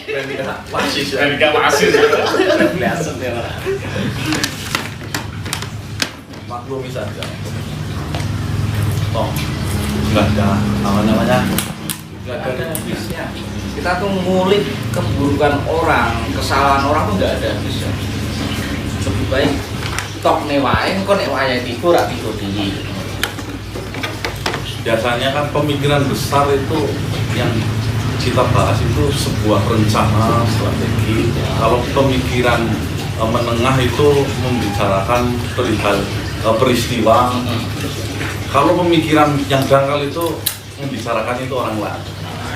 Replika wasis. Biasa ya. Maklumi saja. Toh, nggak ada namanya. Nggak ada habisnya. Kita tuh ngulik keburukan orang, kesalahan orang tuh nggak ada habisnya. Lebih baik tok newain, kok newain tidur, tidur diri. Biasanya kan pemikiran besar itu yang kita bahas itu sebuah rencana strategi. Kalau pemikiran menengah itu membicarakan perihal peristiwa. Kalau pemikiran yang dangkal itu membicarakan itu orang lain,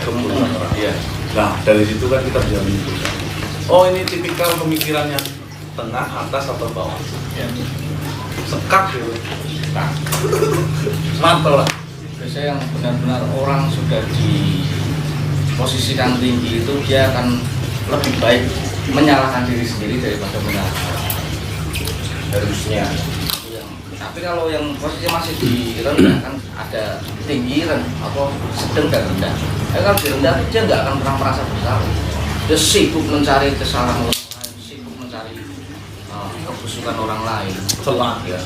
keburukan orang. Iya. Nah dari situ kan kita bisa menyimpulkan. Oh ini tipikal pemikiran yang tengah, atas atau bawah. Ya. Sekak gitu. Nah. Mantul lah. Biasanya yang benar-benar orang sudah di posisikan tinggi itu dia akan lebih baik menyalahkan diri sendiri daripada menyalahkan orang. Harusnya. Tapi kalau yang posisi masih di rendah kan ada tinggi apa sedang dan rendah. Kalau di rendah dia nggak akan pernah merasa bersalah. Dia sibuk mencari kesalahan orang lain, sibuk mencari kebusukan orang lain, Celah ya.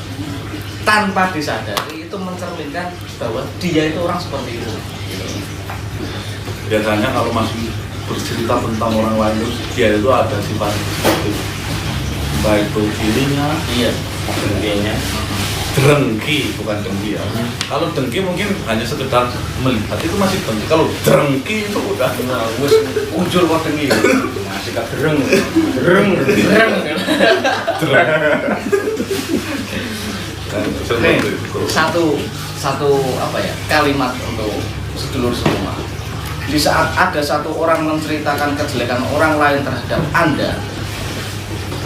tanpa disadari itu mencerminkan bahwa dia itu orang seperti itu. Biasanya kalau masih bercerita tentang orang lain itu dia itu ada sifat positif, baik itu dirinya, Iya, Dengkinya. drengki bukan dengki ya. Kalau dengki mungkin hanya sekedar melihat itu masih dengki. Kalau drengki itu udah wis muncul kok tinggi. Nah, sikap dereng. seperti itu. Satu apa ya kalimat untuk sedulur semua. Di saat ada satu orang menceritakan kejelekan orang lain terhadap Anda,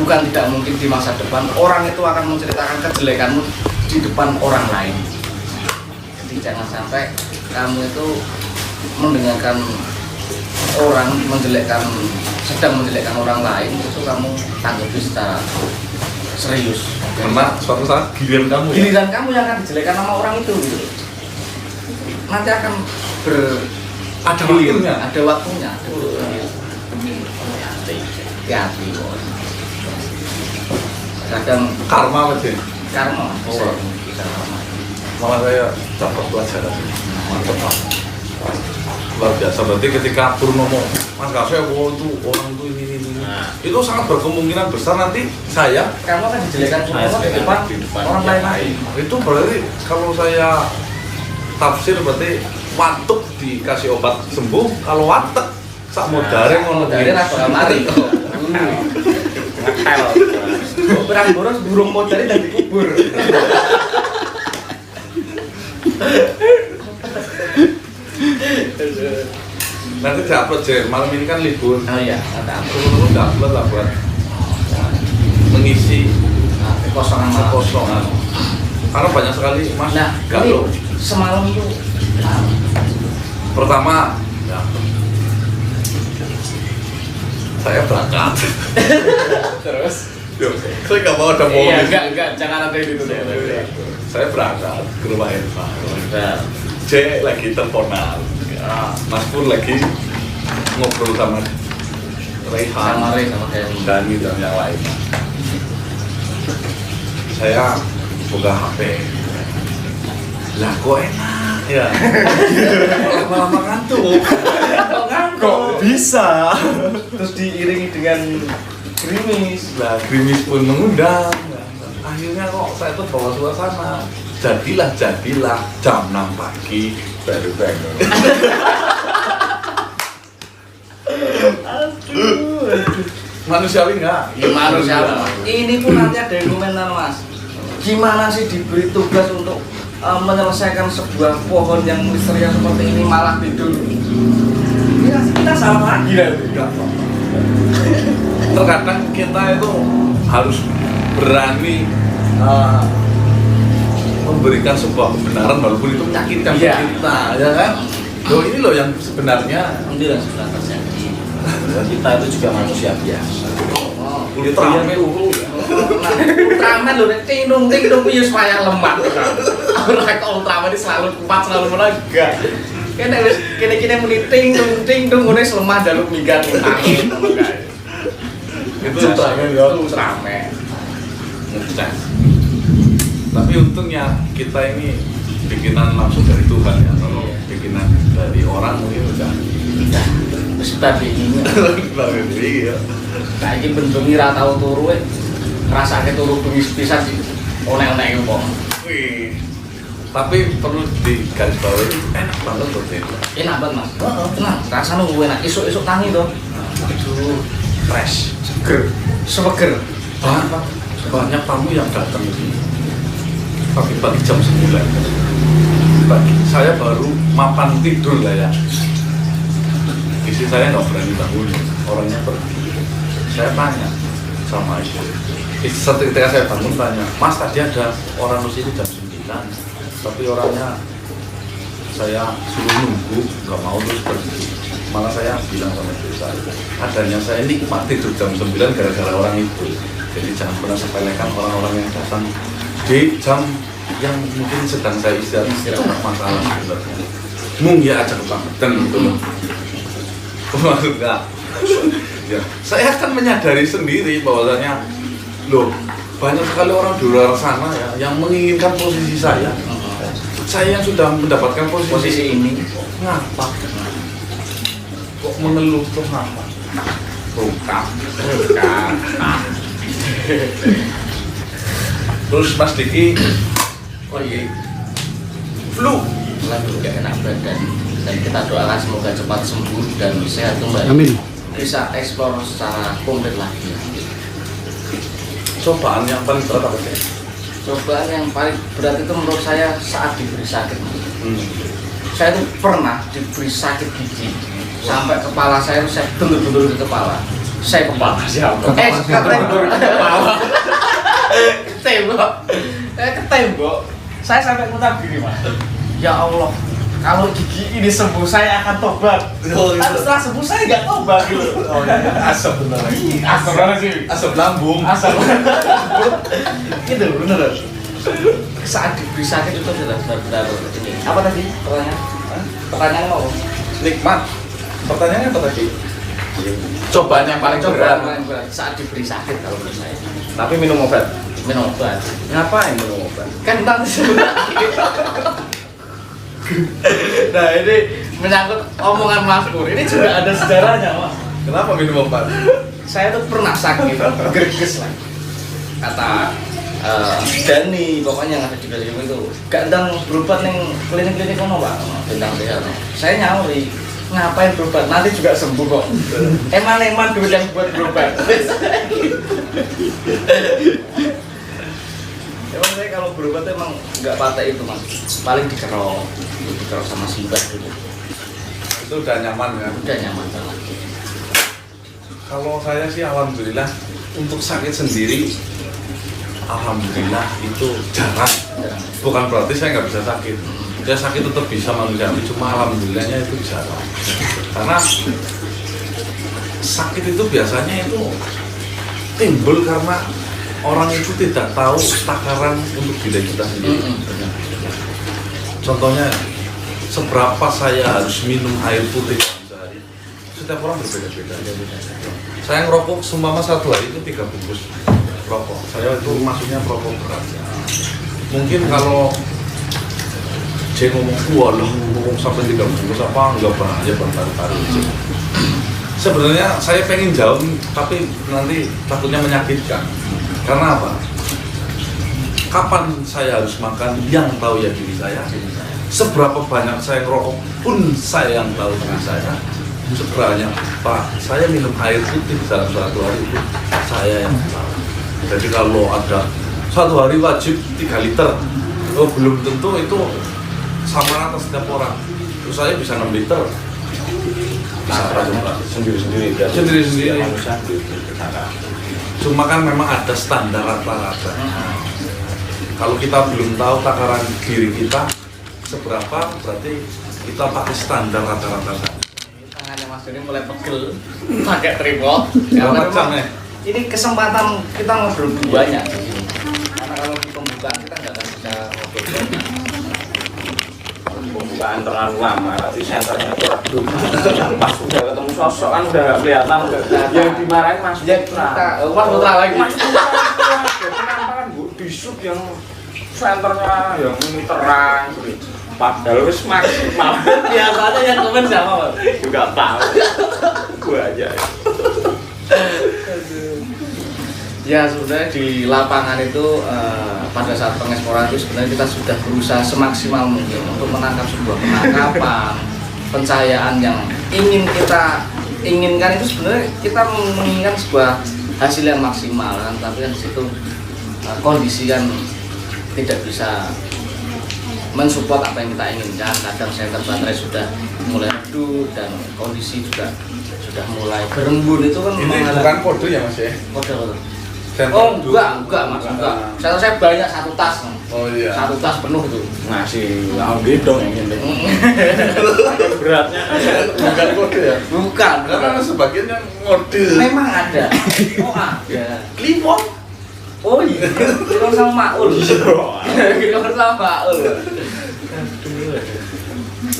bukan tidak mungkin di masa depan orang itu akan menceritakan kejelekanmu di depan orang lain. Jadi jangan sampai kamu itu mendengarkan orang sedang menjelekkan orang lain itu kamu tanggapi secara serius. Karena suatu saat giliran kamu ya. Giliran kamu yang akan dijelekkan sama orang itu gitu. Nanti akan Ada waktunya. Ada waktunya. Hati-hati. Kadang Karma aja. karma Oh. bisa karma. Malah saya dapat pelajaran. Mantap Pak. Luar biasa. Berarti ketika Purnomo, Mas Kasih, itu orang itu ini. Nah. Itu sangat berkemungkinan besar nanti saya Kamu akan dijelekkan semua di depan orang lain lagi. itu berarti kalau saya tafsir berarti watuk dikasih obat sembuh, kalau watek sak modare ngono Dari rasa mati. Ngepel. Perang boros burung modari dan dikubur. nanti diupload aja, malam ini kan libur. Oh iya, ada apa? Terus diupload lah buat mengisi kekosongan. Karena banyak sekali Mas Nah, galau. ini semalam itu Pertama, ya, saya berangkat. terus Yo, saya nggak mau ada mobil. Iya, enggak, jangan ada itu. Saya berangkat ke rumah Irfan. C lagi teleponan. Mas Pur lagi ngobrol sama Rehan, Sama Ray sama kayak Dani dan yang lain. Saya buka HP. Lah kok enak ya? Lama-lama ngantuk. Kok bisa? Terus diiringi dengan gerimis. Nah, gerimis pun mengundang. Akhirnya kok saya tuh bawa suasana. Jadilah jam 6 pagi baru bangun. Manusiawi enggak? Ya manusiawi. Ini pun nanti ada yang komentar Mas. Gimana sih diberi tugas untuk menyelesaikan sebuah pohon yang misterius seperti ini malah tidur? Kita salah lagi nanti. Terkadang kita itu harus berani memberikan sebuah kebenaran walaupun itu menyakitkan Iya. kita, ya kan? Loh ini loh yang sebenarnya. Ini yang sudah terjadi. Kita itu juga manusia biasa. Ultraman Ultraman ungu ya. Ultraman loh, ting-tung ya supaya lemah. Orang kok Ultraman ini selalu kuat, selalu menegak. Kene wis kene muni ting tung ngene lemah jaluk minggat angin ngono kae. Itu Cetangan ya. Terus rame. ngecas. Tapi untungnya kita ini bikinan langsung dari Tuhan ya. Kalau bikinan dari orang mungkin udah Wis tadi ini. iya. Saiki bentungi ra tau turu ngrasake turu bengi pisan sih. Onek-onek wong. Wih. Tapi perlu digarisbawahi enak banget loh Tin. Enak banget Mas. Heeh, tenang. Rasane enak. Isuk-isuk tangi to. Itu fresh, seger. Seger. Banyak tamu yang datang ini pagi-pagi jam 9 pagi. Saya baru mapan tidur lah ya. Istri saya nggak berani bangun, orangnya pergi. Saya tanya sama istri. Ketika saya bangun tanya, Mas tadi ada orang di sini jam 9 tapi orangnya saya suruh nunggu, nggak mau terus pergi. Malah saya bilang sama istri saya, adanya saya nikmat tidur jam 9 gara-gara orang itu. Jadi jangan pernah sepelekan orang-orang yang datang di jam yang mungkin sedang saya istirahat masalah sebenarnya. Mung ya aja kebangetan gitu loh. Maksudnya, ya, saya kan menyadari sendiri bahwasanya loh banyak sekali orang di luar sana ya yang menginginkan posisi saya. Saya yang sudah mendapatkan posisi ini, ngapa? Kok mengeluh tuh ngapa? Rungkap. Terus Mas Diki, Oh iya. flu. Lagi gak enak badan. Dan kita doakan semoga cepat sembuh dan sehat kembali. Amin. Bisa eksplor secara komplit lagi. Cobaan yang paling berat apa sih? Cobaan yang paling berat itu menurut saya saat diberi sakit. Saya tuh pernah diberi sakit gigi sampai kepala saya itu saya bentur-bentur di kepala. Saya kepala siapa? Ketembok. Ketembok. Ketembok. Saya sampai ngucap gini Mas. Ya Allah, kalau gigi ini sembuh saya akan tobat. Tapi setelah sembuh saya nggak tobat gitu. Oh iya, asap bener lagi. Asap banget sih. Asap lambung. Asal itu bener. Saat diberi sakit itu adalah benar-benar ini. Apa tadi pertanyaan? Pertanyaan apa? Nikmat. Pertanyaannya apa tadi? Cobaan yang paling Cobaan berat. paling berat saat diberi sakit kalau menurut saya. Tapi minum obat. Minum obat. Ngapain minum obat? Kan nanti nah ini menyangkut omongan Mas Pur. Ini juga ada sejarahnya Mas. Kenapa minum obat? Saya tuh pernah sakit, greges lah. Kata Dani, pokoknya yang ada di Bali itu gak ndang berobat ning klinik-klinik kono Pak, bintang sehat. Saya nyawuri, ngapain berobat? Nanti juga sembuh kok. Eman duit yang buat berobat. Emang saya kalau berobat emang nggak pakai itu Mas, paling dikerok sama sibat gitu. Itu udah nyaman kan? Udah nyaman banget. Kalau saya sih alhamdulillah untuk sakit sendiri, alhamdulillah itu jarang. Bukan berarti saya nggak bisa sakit. Ya sakit tetap bisa manusiawi, cuma alhamdulillahnya itu jarang. Karena sakit itu biasanya itu timbul karena orang itu tidak tahu takaran untuk diri kita sendiri. Contohnya, seberapa saya harus minum air putih sehari. Setiap orang berbeda-beda. Saya ngerokok seumpama satu hari itu 3 bungkus rokok. Saya itu maksudnya rokok berat. Mungkin kalau saya ngomong, walah ngomong sampai 3 bungkus apa enggak bahaya paru-paru. Sebenarnya saya pengen jauh, tapi nanti takutnya menyakitkan. Karena apa? Kapan saya harus makan yang tahu ya diri saya. Seberapa banyak saya ngerokok pun saya yang tahu diri saya. Sebenarnya Pak, saya minum air putih dalam satu hari itu saya yang tahu. Jadi kalau ada satu hari wajib 3 liter, oh belum tentu itu sama rata setiap orang. Terus saya bisa 6 liter. Bisa coba sendiri-sendiri. Sendiri-sendiri. Manusia. Cuma kan memang ada standar rata-rata. Kalau kita belum tahu takaran diri kita seberapa, berarti kita pakai standar rata-rata. Tangannya Mas Doni mulai pegel pakai tripod. Berapa jam ya? Ini kesempatan kita ngobrol banyak di sini. Karena kalau di pembukaan kita nggak akan bisa ngobrol banyak. bukaan terlalu lama, nanti senternya tuh redup. Pas udah ketemu sosok kan udah gak kelihatan, yang dimarahin Mas Ya Putra. kita, Mas Putra lagi. Mas Putra kenapa kan bu di shoot yang senternya yang ini terang, padahal wis maksimal. Biasanya yang komen siapa, Mas? Juga tahu, gua aja. Ya sebenarnya di lapangan itu pada saat pengeksplorasi itu sebenarnya kita sudah berusaha semaksimal mungkin untuk menangkap sebuah penangkapan, pencahayaan yang ingin kita inginkan itu sebenarnya kita menginginkan sebuah hasil yang maksimal kan, tapi kan di situ kondisi kan tidak bisa mensupport apa yang kita inginkan. Kadang senter baterai sudah mulai redup dan kondisi juga sudah mulai berembun, itu kan Ini bukan kode ya Mas ya? kode. Center Oh dulu. enggak Mas, enggak. Saya banyak satu tas. Oh iya. Satu tas penuh itu. Ngasih audio dong yang ini. Beratnya Bukan kode ya? Bukan. Karena sebagian yang ngode. Memang ada. Oh ada. Kliwon. Oh iya. Kita sama Maul. Kita sama Maul.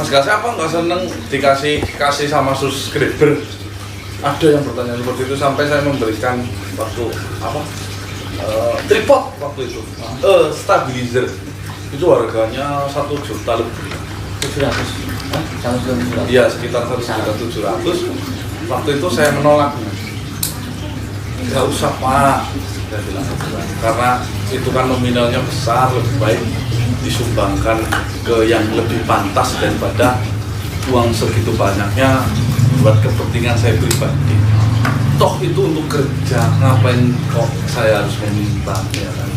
Mas Gas apa nggak seneng dikasih sama subscriber? Ada yang bertanya seperti itu sampai saya memberikan waktu apa tripod waktu itu, stabilizer itu harganya 1 juta lebih. 700. Sama 700. Iya sekitar 1.700. Waktu itu saya menolaknya. Nggak usah Pak, saya bilang karena itu kan nominalnya besar, lebih baik disumbangkan ke yang lebih pantas daripada uang segitu banyaknya buat kepentingan saya pribadi. Toh itu untuk kerja, ngapain kok saya harus meminta ya kan?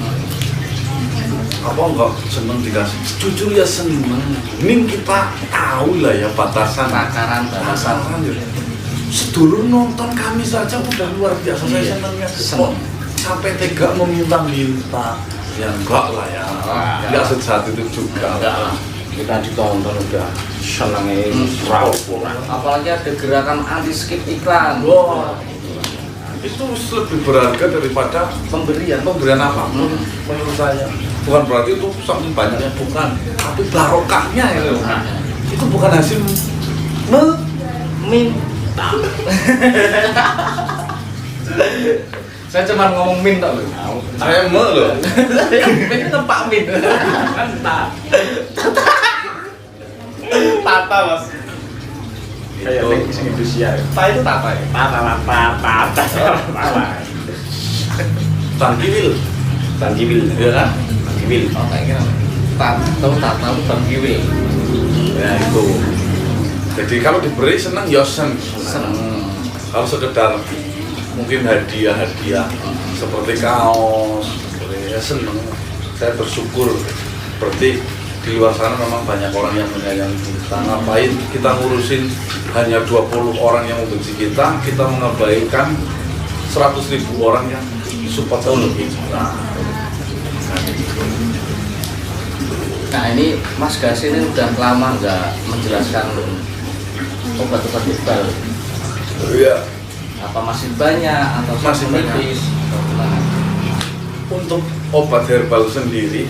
Apa enggak seneng dikasih? Jujur ya seneng. Ini kita tahu lah ya batasan Takaran batasan. ya. Sedulur nonton kami saja udah luar biasa saya senengnya. Kok sampai tega meminta-minta? Ya enggak lah ya. Enggak sejahat itu juga. Enggak lah. Kita ditonton udah senengnya raw pulang. Apalagi ada gerakan anti skip iklan. Wah, itu lebih berharga daripada Pemberian. pemberian apapun menurut saya. Bukan berarti itu saking banyaknya, bukan, tapi barokahnya itu. Itu bukan hasil Minta. Saya cuma ngomong minta loh. saya loh. Min itu Pak Min. Tata Mas. Kayak lagi sing Indonesia. Tata itu tata ya. Tangkiwil, Tanjibil, ya kan? Tanjibil. Oh kayak gini. Tata itu Bang Kiwi. Ya itu. Jadi kalau diberi seneng ya seneng. Kalau sekedar mungkin hadiah-hadiah seperti kaos, seperti ya seneng. Saya bersyukur. Berarti di luar sana memang banyak orang yang menyayangi kita. Ngapain kita ngurusin hanya 20 orang yang membenci kita mengabaikan 100.000 orang yang support kita. Nah ini Mas Gas ini udah lama nggak menjelaskan obat-obat herbal. Iya. Apa masih banyak atau Masih banyak. menipis? Atau gimana? Untuk obat herbal sendiri,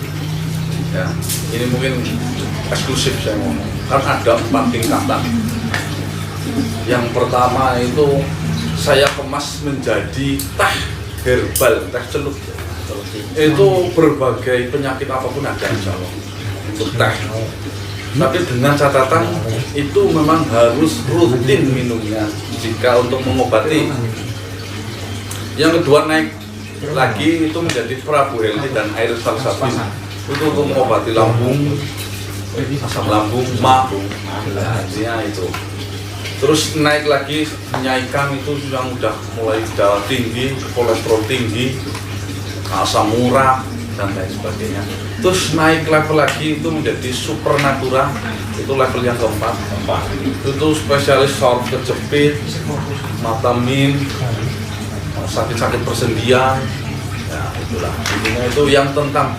ya ini mungkin eksklusif saya ngomong. Kan ada 4 tingkatan. Yang pertama itu saya kemas menjadi teh herbal, teh celup. Itu berbagai penyakit apapun ada insya Allah untuk teh. Tapi dengan catatan itu memang harus rutin minumnya jika untuk mengobati. Yang kedua naik lagi itu menjadi Prabu Helmi dan air salsabin. Itu untuk mengobati lambung, asam lambung, mah, itu. Terus naik lagi menyaikan itu yang udah mulai darah tinggi, kolesterol tinggi, asam urat dan lain sebagainya. Terus naik level lagi itu menjadi supernatural, itu level yang keempat. Itu spesialis saraf kejepit, mata min, sakit-sakit persendian, ya itulah. Intinya itu yang tentang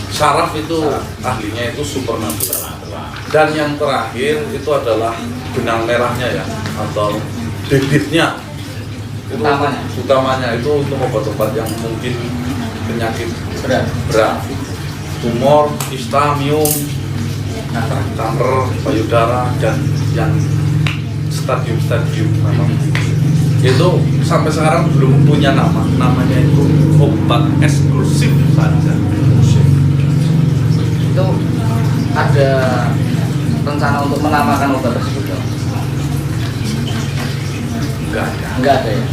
saraf itu ahlinya itu supernatural. Dan yang terakhir itu adalah benang merahnya ya, atau bibitnya. Itu utamanya itu untuk obat-obat yang mungkin penyakit berat, tumor, kista, miom, kanker payudara dan yang stadium-stadium itu sampai sekarang belum punya nama, namanya itu obat eksklusif saja. Itu ada rencana untuk menamakan obat tersebut dong? Enggak ada ya?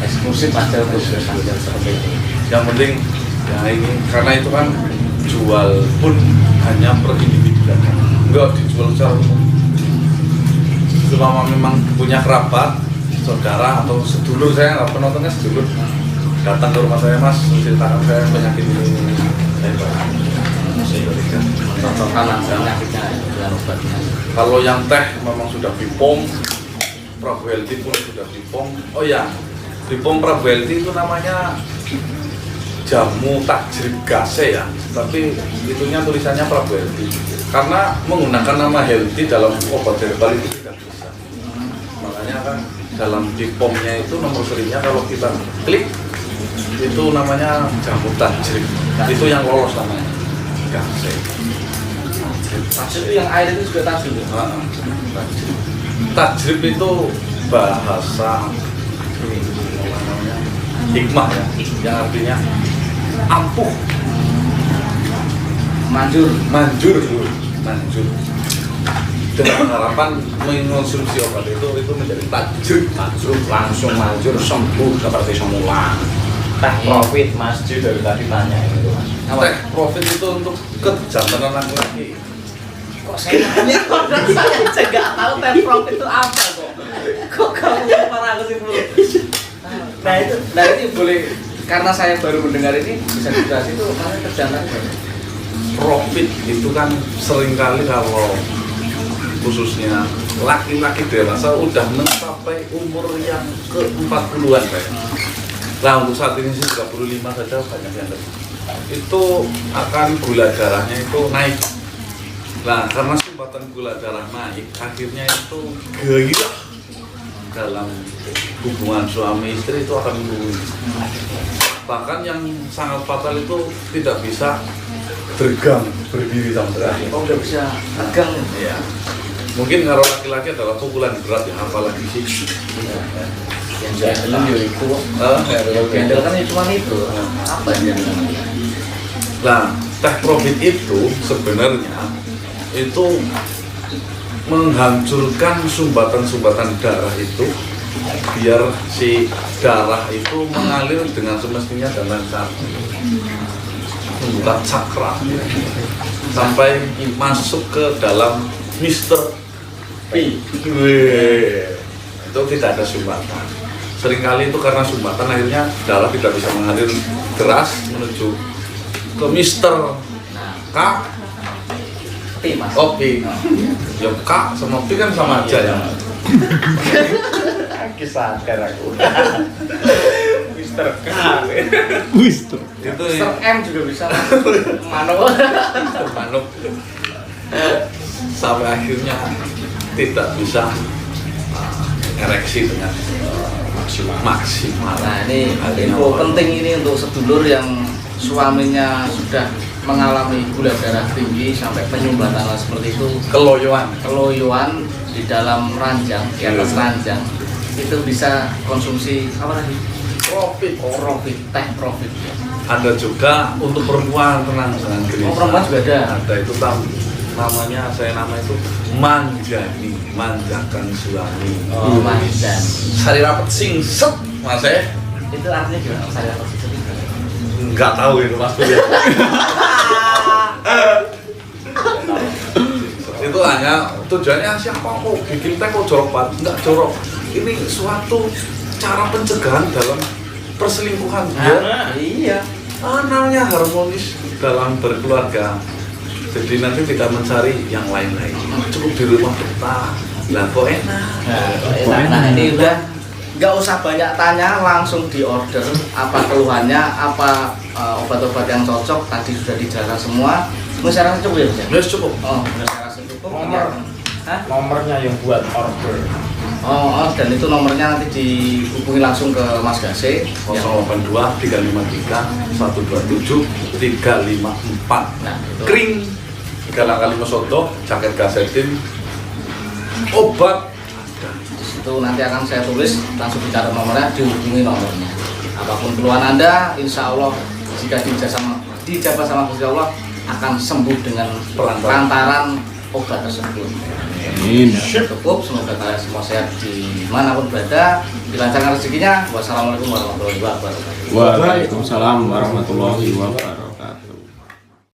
Eksklusif aja khusus saja seperti itu. Yang penting ya ini karena itu kan jual pun hanya per individu, enggak dijual secara umum. Selama memang punya kerabat, saudara atau sedulur, saya nggak penontonnya sedulur datang ke rumah saya, Mas menceritakan saya penyakit ini, saya berikan Contohkan penyakitnya dengan obatnya. kalau yang teh memang sudah Bipom, Prabu Healthy pun sudah Bipom. Oh ya, Bipom Prabu Healthy itu namanya jamu tajrib gase ya, tapi itunya tulisannya Prabu Healthy karena menggunakan nama healthy dalam obat herbal itu tidak bisa. Makanya kan dalam Bipomnya itu nomor serinya kalau kita klik itu namanya jamu tajrib, itu yang lolos namanya gase. Tajrib itu yang air itu juga tajrib ya? Tajrib itu bahasa ini namanya hikmah ya, yang artinya ampuh, Manjur. manjur, dengan harapan mengonsumsi obat itu menjadi tajrib. Tajrib langsung manjur sembuh seperti semula. Teh profit Mas Ju dari tadi tanya itu Mas. Teh profit itu untuk kejantanan laki-laki. Kok saya nanya kok saya aja nggak tahu teh profit itu apa kok? Kok kamu para aku sih belum? Nah itu boleh, karena saya baru mendengar ini bisa dijelasin itu karena kerjaan Profit itu kan seringkali kalau khususnya laki-laki dewasa udah mencapai umur yang ke-40-an kayak. Nah untuk saat ini sih 35 saja banyak yang itu akan gula darahnya itu naik. Nah karena sumbatan gula darah naik, akhirnya itu gairah dalam hubungan suami istri itu akan menurun. Bahkan yang sangat fatal itu tidak bisa bergang berdiri sama sekali. Oh udah bisa tegang Ya. Mungkin kalau laki-laki adalah pukulan berat ya, apalagi sih. yang saya bilang ya itu gendel kan ya cuma itu apa yang Nah, teh profit itu sebenarnya itu menghancurkan sumbatan-sumbatan darah itu biar si darah itu mengalir dengan semestinya dan lancar, membuka cakra sampai masuk ke dalam Mister P. Itu tidak ada sumbatan. Seringkali itu karena sumbatan akhirnya darah tidak bisa mengalir deras menuju ke Mister K. P mas. Oh P. Ya K sama P kan sama aja ya. Kisah aku. Mister K. Itu Mister M juga bisa. Manuk. manuk sampai akhirnya tidak bisa ereksi dengan maksimal. Nah ini info penting ini untuk sedulur yang suaminya sudah mengalami gula darah tinggi sampai penyumbatan seperti itu, keloyoan di dalam ranjang, di atas ranjang itu bisa konsumsi apa tadi? Profit, teh profit. Ada juga untuk perempuan, tenang jangan gelisah. Oh, perempuan juga ada. Ada itu namanya nama itu manjani, manjakan suami. Oh, manjan. Sari rapet singset, Mas Itu artinya gimana? Saya apa sih? Enggak tahu itu Mas ya. Itu hanya tujuannya siapa kok bikin teh kok jorok banget? Enggak jorok. Ini suatu cara pencegahan dalam perselingkuhan. Iya. Namanya harmonis dalam berkeluarga. Jadi nanti tidak mencari yang lain-lain. Cukup di rumah betah. Lah kok enak. Nah ini udah nggak usah banyak tanya, langsung di order apa keluhannya, apa obat-obat yang cocok tadi sudah dijelaskan semua. Saya rasa cukup ya Mas? Yes, cukup. Oh, saya rasa cukup. Nomornya yang buat order. Oh, dan itu nomornya nanti dihubungi langsung ke Mas Gase 082 353 127 354. Nah, itu. Kring. Galang Kalima Soto, jaket gasetin, obat. Itu nanti akan saya tulis, langsung bicara nomornya, dihubungi nomornya. Apapun keluhan Anda, insya Allah jika dijabah sama Gusti Allah akan sembuh dengan lantaran obat tersebut. Amin. Cukup, semoga kalian semua sehat dimanapun berada, dilancarkan rezekinya. Wassalamualaikum warahmatullahi wabarakatuh. Waalaikumsalam warahmatullahi wabarakatuh.